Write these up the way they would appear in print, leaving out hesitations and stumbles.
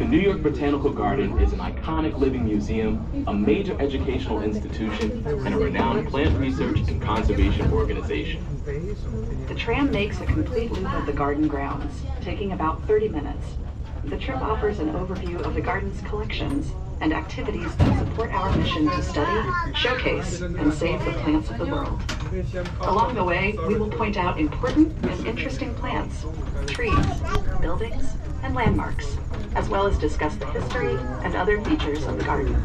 The New York Botanical Garden is an iconic living museum, a major educational institution, and a renowned plant research and conservation organization. The tram makes a complete loop of the garden grounds, taking about 30 minutes. The trip offers an overview of the garden's collections and activities that support our mission to study, showcase, and save the plants of the world. Along the way, we will point out important and interesting plants, trees, buildings, and landmarks, as well as discuss the history and other features of the garden.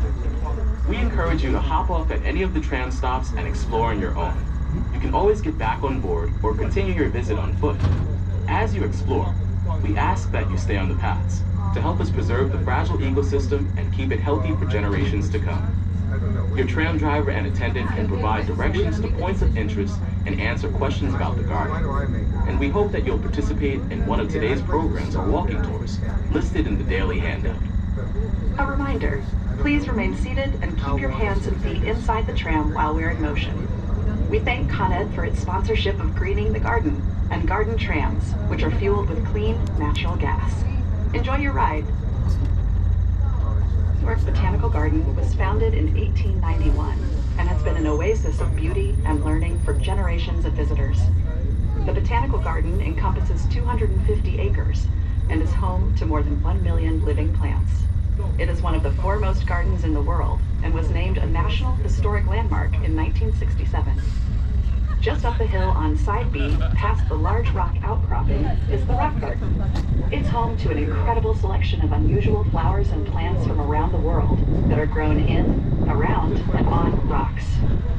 We encourage you to hop off at any of the tram stops and explore on your own. You can always get back on board or continue your visit on foot. As you explore, we ask that you stay on the paths to help us preserve the fragile ecosystem and keep it healthy for generations to come. Your tram driver and attendant can provide directions to points of interest and answer questions about the garden. And we hope that you'll participate in one of today's programs or walking tours listed in the daily handout. A reminder, please remain seated and keep your hands and feet inside the tram while we're in motion. We thank Con Ed for its sponsorship of greening the garden and garden trams, which are fueled with clean, natural gas. Enjoy your ride. York Botanical Garden was founded in 1891 and has been an oasis of beauty and learning for generations of visitors. The Botanical Garden encompasses 250 acres and is home to more than 1 million living plants. It is one of the foremost gardens in the world and was named a National Historic Landmark in 1967. Just up the hill on Side B, past the large rock outcropping, is the Rock Garden. It's home to an incredible selection of unusual flowers and plants from around the world that are grown in, around, and on rocks,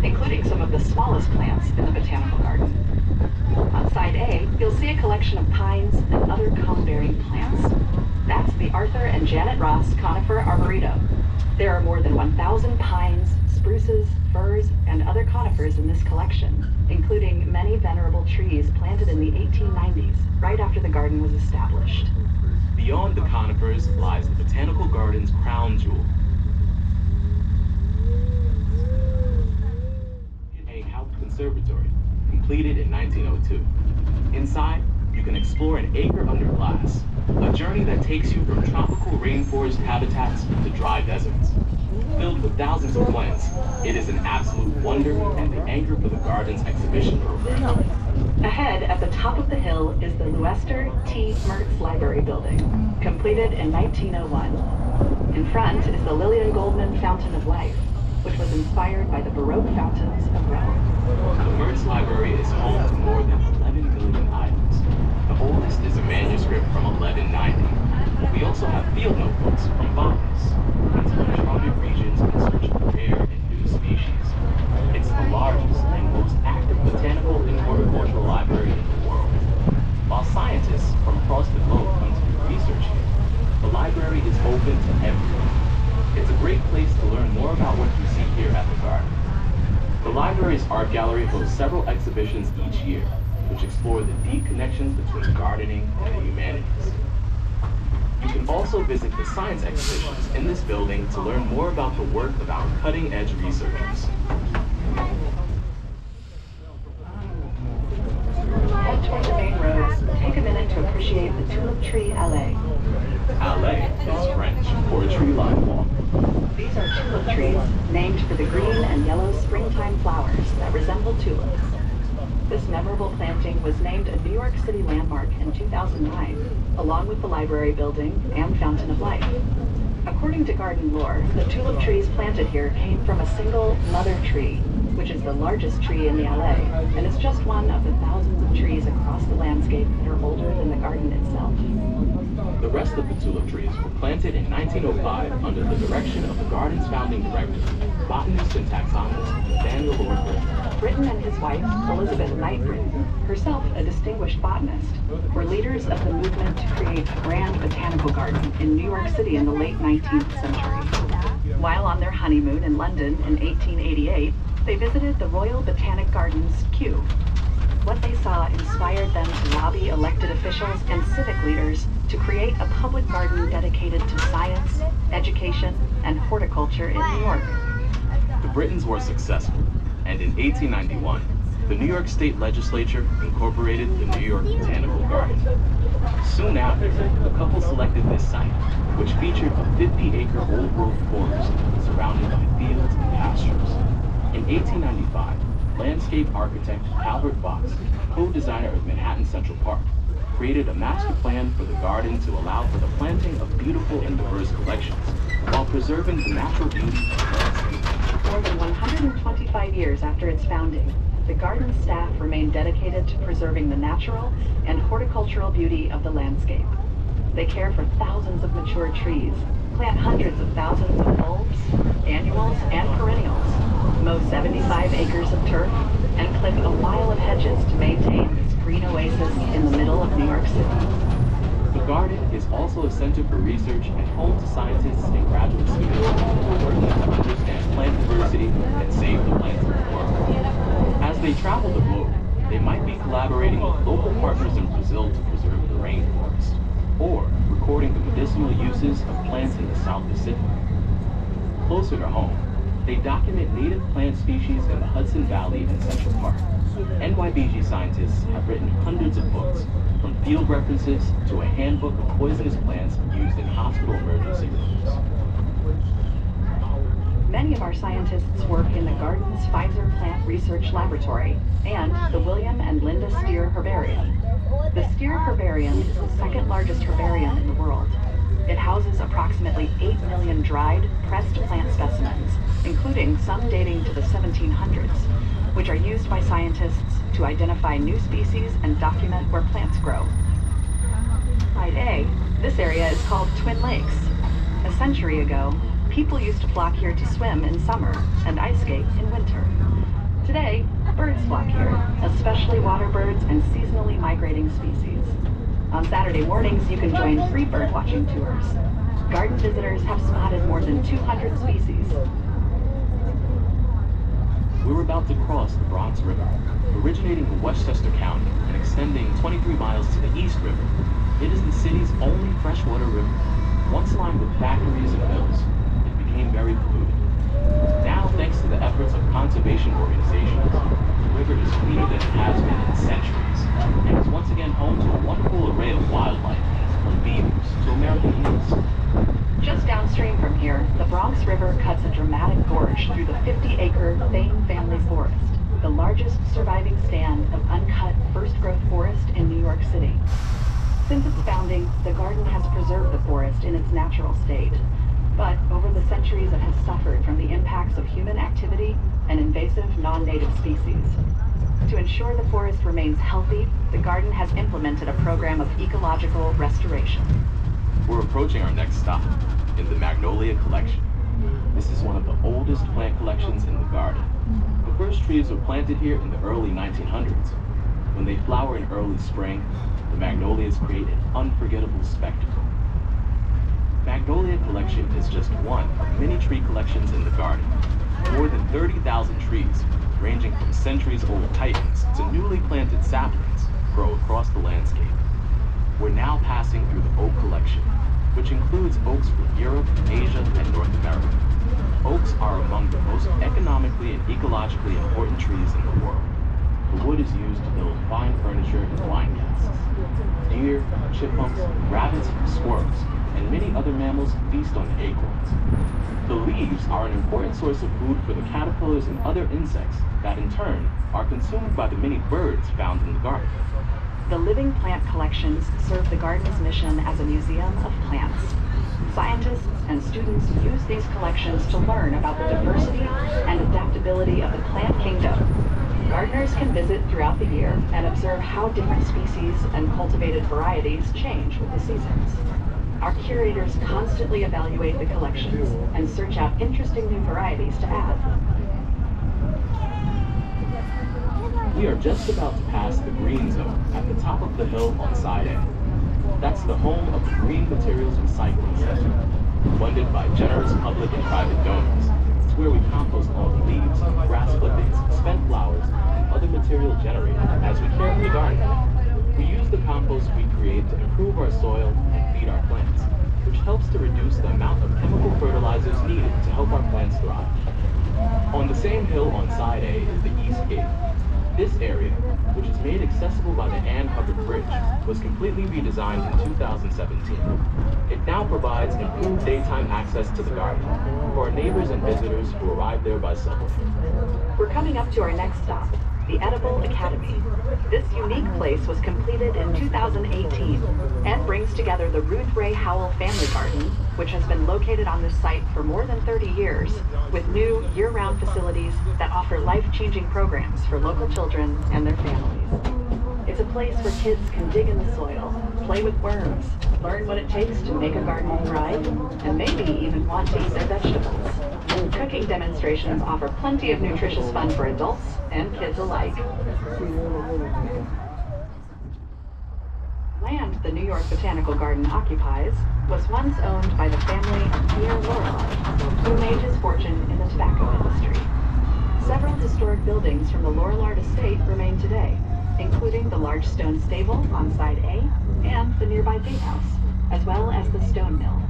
including some of the smallest plants in the Botanical Garden. On Side A, you'll see a collection of pines and other cone-bearing plants. That's the Arthur and Janet Ross Conifer Arboretum. There are more than 1,000 pines, spruces, firs, and other conifers in this collection, including many venerable trees planted in the 1890s, right after the garden was established. Beyond the conifers lies the Botanical Garden's crown jewel, a house conservatory, completed in 1902. Inside, you can explore an acre under glass, a journey that takes you from tropical rainforest habitats to dry deserts. Filled with thousands of plants, it is an absolute wonder and the anchor for the garden's exhibition program. Ahead, at the top of the hill, is the Lester T. Marx Library building, completed in 1901. In front is the Lillian Goldman Fountain of Life, which was inspired by the Baroque fountains of Rome. The Marx Library is home to more than 11 million items. The oldest is a manuscript from 1190. We also have field notebooks from botanists who explore tropic regions in search of rare and new species. It's the largest and most active botanical and horticultural library in the world. While scientists from across the globe come to do research here, the library is open to everyone. It's a great place to learn more about what you see here at the garden. The library's art gallery hosts several exhibitions each year, which explore the deep connections between gardening and the humanities. You can also visit the science exhibitions in this building to learn more about the work of our cutting-edge researchers. Head toward the main road, take a minute to appreciate the tulip tree allée. Allée is French for a tree-lined walk. These are tulip trees named for the green and yellow springtime flowers that resemble tulips. This memorable planting was named a New York City landmark in 2009, along with the library building and Fountain of Life. According to garden lore, the tulip trees planted here came from a single mother tree, which is the largest tree in the alley, and is just one of the thousands of trees across the landscape that are older than the garden itself. The rest of the tulip trees were planted in 1905 under the direction of the garden's founding director, botanist and taxonomist Nathaniel Lord Britton. Britton and his wife, Elizabeth Knight Britton, herself a distinguished botanist, were leaders of the movement to create a grand botanical garden in New York City in the late 19th century. While on their honeymoon in London in 1888, they visited the Royal Botanic Gardens, Kew. What they saw inspired them to lobby elected officials and civic leaders to create a public garden dedicated to science, education, and horticulture in New York. The Britons were successful, and in 1891, the New York State Legislature incorporated the New York Botanical Garden. Soon after, the couple selected this site, which featured a 50-acre old-growth forest surrounded by fields and pastures. In 1895, landscape architect Albert Fox, co-designer of Manhattan Central Park, created a master plan for the garden to allow for the planting of beautiful and diverse collections, while preserving the natural beauty of the landscape. More than 125 years after its founding, the garden staff remained dedicated to preserving the natural and horticultural beauty of the landscape. They care for thousands of mature trees, plant hundreds of thousands of bulbs, annuals, and perennials, mow 75 acres of turf, and clip a mile of hedges to maintain this green oasis in the middle of New York City. The garden is also a center for research and home to scientists and graduate students who are working to understand plant diversity and save the plants of the world. As they travel the globe, they might be collaborating with local partners in Brazil to preserve the rainforest, or recording the medicinal uses of plants in the South Pacific. Closer to home, they document native plant species in the Hudson Valley and Central Park. NYBG scientists have written hundreds of books, from field references to a handbook of poisonous plants used in hospital emergency rooms. Many of our scientists work in the garden's Pfizer Plant Research Laboratory and the William and Linda Steer Herbarium. The Steer Herbarium is the second largest herbarium in the world. It houses approximately 8 million dried, pressed plant specimens, including some dating to the 1700s, which are used by scientists to identify new species and document where plants grow. Side A, this area is called Twin Lakes. A century ago, people used to flock here to swim in summer and ice skate in winter. Today, birds flock here, especially water birds and seasonally migrating species. On Saturday mornings, you can join free bird watching tours. Garden visitors have spotted more than 200 species. We're about to cross the Bronx River, originating in Westchester County and extending 23 miles to the East River. It is the city's only freshwater river. Once lined with factories and mills, it became very polluted. Now, thanks to the efforts of conservation organizations, the river is cleaner than it has been in centuries, and is once again home to a wonderful array of wildlife, from beavers to American eagles. Just downstream from here, the Bronx River cuts a dramatic gorge through the 50-acre Thane family forest, the largest surviving stand of uncut first-growth forest in New York City. Since its founding, the garden has preserved the forest in its natural state. But over the centuries, it has suffered from the impacts of human activity and invasive non-native species. To ensure the forest remains healthy, the garden has implemented a program of ecological restoration. We're approaching our next stop, in the Magnolia Collection. This is one of the oldest plant collections in the garden. The first trees were planted here in the early 1900s. When they flower in early spring, the magnolias create an unforgettable spectacle. Magnolia Collection is just one of many tree collections in the garden. More than 30,000 trees, ranging from centuries-old titans to newly planted saplings, grow across the landscape. We're now passing through the oak collection, which includes oaks from Europe, Asia, and North America. Oaks are among the most economically and ecologically important trees in the world. The wood is used to build fine furniture and wine casks. Deer, chipmunks, rabbits, squirrels, and many other mammals feast on the acorns. The leaves are an important source of food for the caterpillars and other insects that, in turn, are consumed by the many birds found in the garden. The living plant collections serve the garden's mission as a museum of plants. Scientists and students use these collections to learn about the diversity and adaptability of the plant kingdom. Gardeners can visit throughout the year and observe how different species and cultivated varieties change with the seasons. Our curators constantly evaluate the collections and search out interesting new varieties to add. We are just about to pass the green zone at the top of the hill on side A. That's the home of the Green Materials Recycling Center, funded by generous public and private donors. It's where we compost all the leaves, grass clippings, spent flowers, and other material generated as we care for the garden. We use the compost we create to improve our soil and feed our plants, which helps to reduce the amount of chemical fertilizers needed to help our plants thrive. On the same hill on side A is the East Gate. This area, which is made accessible by the Ann Hubbard Bridge, was completely redesigned in 2017. It It now provides improved daytime access to the garden for our neighbors and visitors who arrive there by subway. We're coming up to our next stop, the Edible Academy. This unique place was completed in 2018 and brings together the Ruth Ray Howell Family Garden, which has been located on this site for more than 30 years, with new year-round facilities that offer life-changing programs for local children and their families. It's a place where kids can dig in the soil, play with worms, learn what it takes to make a garden thrive, and maybe even want to eat their vegetables. Cooking demonstrations offer plenty of nutritious fun for adults and kids alike. Land the New York Botanical Garden occupies was once owned by the family of Pierre Lorillard, who made his fortune in the tobacco industry. Several historic buildings from the Lorillard estate remain today, including the large stone stable on side A and the nearby gatehouse, as well as the stone mill.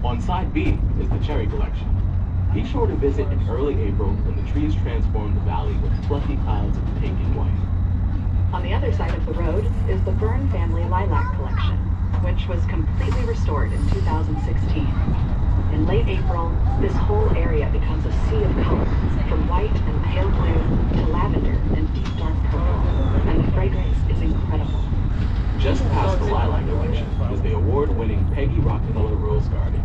On side B is the cherry collection. Be sure to visit in early April when the trees transform the valley with fluffy clouds of pink and white. On the other side of the road is the Byrne family Lilac Collection, which was completely restored in 2016. In late April, this whole area becomes a sea of color, from white and pale blue to lavender and deep dark purple, and the fragrance is incredible. Just past the Lilac Collection is the award-winning Peggy Rockefeller Rose Garden.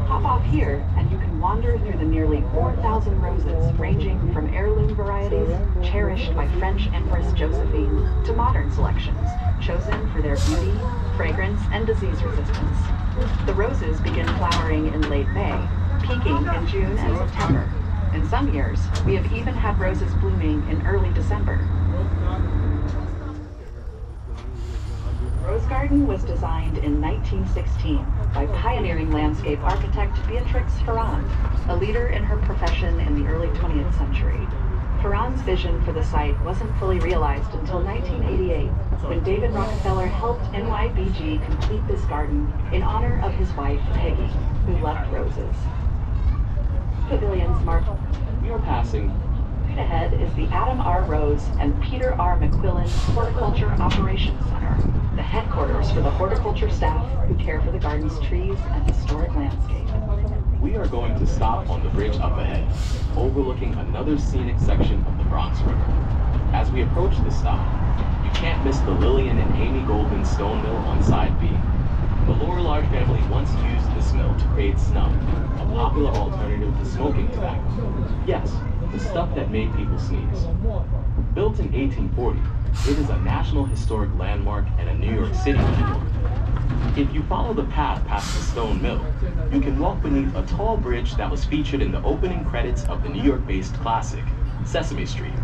Hop off here, and you can wander through the nearly 4,000 roses, ranging from heirloom varieties cherished by French Empress Josephine to modern selections, chosen for their beauty, fragrance, and disease resistance. The roses begin flowering in late May, peaking in June and September. In some years, we have even had roses blooming in early December. Rose Garden was designed in 1916 by pioneering landscape architect Beatrix Ferrand, a leader in her profession in the early 20th century. Ferrand's vision for the site wasn't fully realized until 1988, when David Rockefeller helped NYBG complete this garden in honor of his wife, Peggy, who loved roses. Pavilions mark. We are passing. Right ahead is the Adam R. Rose and Peter R. McQuillan Horticulture Operations Center, the headquarters for the horticulture staff who care for the garden's trees and historic landscape. We are going to stop on the bridge up ahead, overlooking another scenic section of the Bronx River. As we approach this stop, you can't miss the Lillian and Amy Goldman stone mill on side B. The Lorillard family once used this mill to create snuff, a popular alternative to smoking tobacco. Yes, the stuff that made people sneeze. Built in 1840, it is a National Historic Landmark and a New York City landmark. If you follow the path past the stone mill, you can walk beneath a tall bridge that was featured in the opening credits of the New York-based classic, Sesame Street.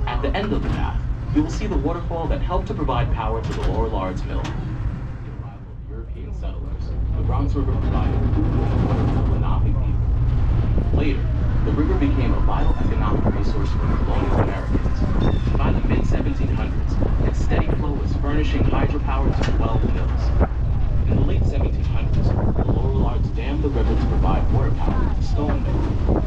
At the end of the path, you will see the waterfall that helped to provide power to the Lorillard's mill. With the arrival of European settlers, the Bronx River provided food and water to Lenape people. Later, the river became a vital economic resource for colonial Americans. By the mid-1700s, its steady flow was furnishing hydropower to 12 mills. In the late 1700s, the Lorillards dammed the river to provide water power to stone mill.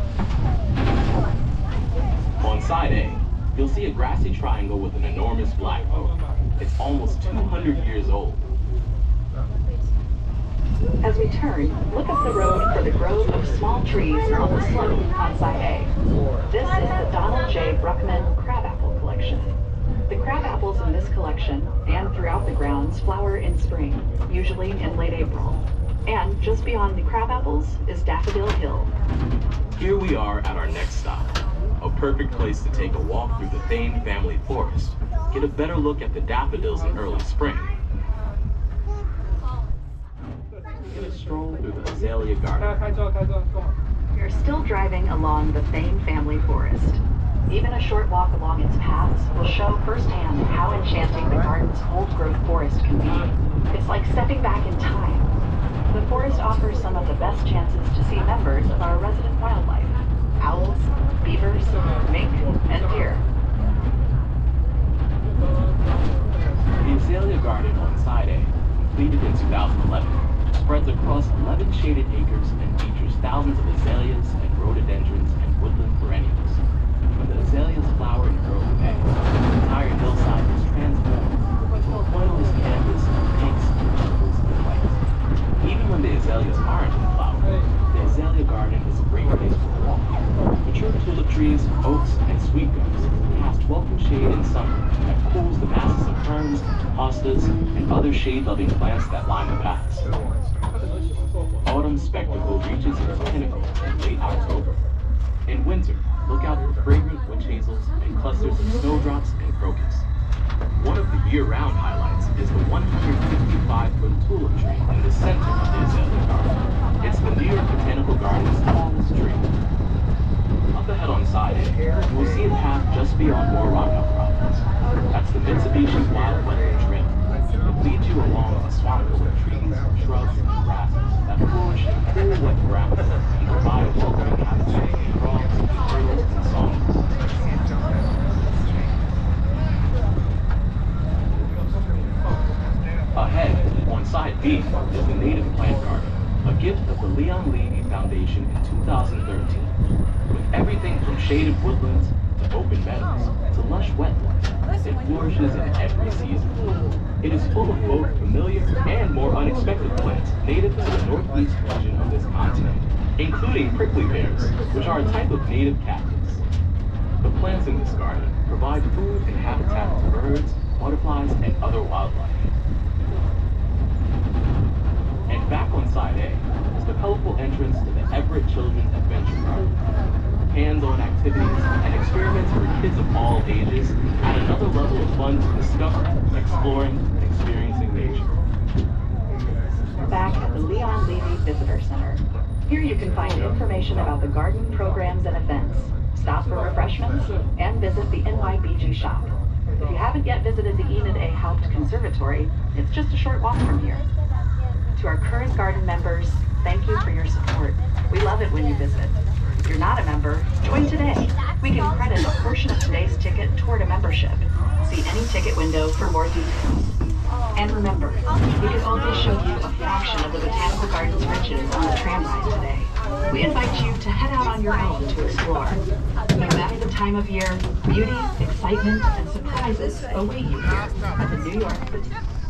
On side A, you'll see a grassy triangle with an enormous black oak. It's almost 200 years old. As we turn, look up the road for the grove of small trees on the slope on side A. This is the Donald J. Bruckman crabapple collection. The crabapples in this collection and throughout the grounds flower in spring, usually in late April. And just beyond the crabapples is Daffodil Hill. Here we are at our next stop, a perfect place to take a walk through the Thane family forest, get a better look at the daffodils in early spring, get a stroll through the azalea garden. We're still driving along the Thane family forest. Even a short walk along its paths will show firsthand how enchanting the garden's old-growth forest can be. It's like stepping back in time. The forest offers some of the best chances to see members of our resident wildlife: owls, beavers, mink, and deer. The azalea garden on side A, completed in 2011, spreads across 11 shaded acres and features thousands of azaleas and rhododendrons and woodland perennials. When the azaleas flower in early May, the entire hillside is transformed into a pointless canvas of pinks, purples, and whites. Even when the azaleas aren't in flower, the azalea garden is a great place for a walk. Mature tulip trees, oaks, and sweet gums cast welcome shade in summer that cools the masses of ferns, hostas, and other shade-loving plants that line the paths. Autumn's spectacle reaches its pinnacle in late October. In winter, look out for fragrant witch hazels and clusters of snowdrops and crocus. One of the year-round highlights is the 155-foot tulip tree in the center of the azalea garden. It's the New York Botanical Garden's tallest tree. Up ahead on side A, you will see a path just beyond more Rockefeller properties. That's the Mitsubishi Wild Wetland Trail. It leads you along a swamp full of trees, shrubs, and grasses that flourish in cool, wet ground and provide a welcoming habitat for frogs, turtles, and songbirds. Ahead, on side B, is the Native Plant Garden, a gift of the Levy Foundation in 2013. With everything from shaded woodlands to open meadows to lush wetlands, it flourishes in every season. It is full of both familiar and more unexpected plants native to the northeast region of this continent, including prickly pears, which are a type of native cactus. The plants in this garden provide food and habitat to birds, butterflies, and other wildlife. And back on side A is the colorful entrance to the Everett Children's Adventure Garden. Hands-on activities and experiments for kids of all ages add another level of fun to discovering, exploring, and experiencing nature. We're back at the Leon Levy Visitor Center. Here you can find information about the garden programs and events, stop for refreshments, and visit the NYBG shop. If you haven't yet visited the Enid A. Haupt Conservatory, it's just a short walk from here. To our current garden members, thank you for your support. We love it when you visit. If you're not a member, join today. We can credit a portion of today's ticket toward a membership. See any ticket window for more details. And remember, we could only show you a fraction of the Botanical Garden's riches on the tram ride today. We invite you to head out on your own to explore. No matter the time of year, beauty, excitement, and surprises await you here at the New York Botanical Garden.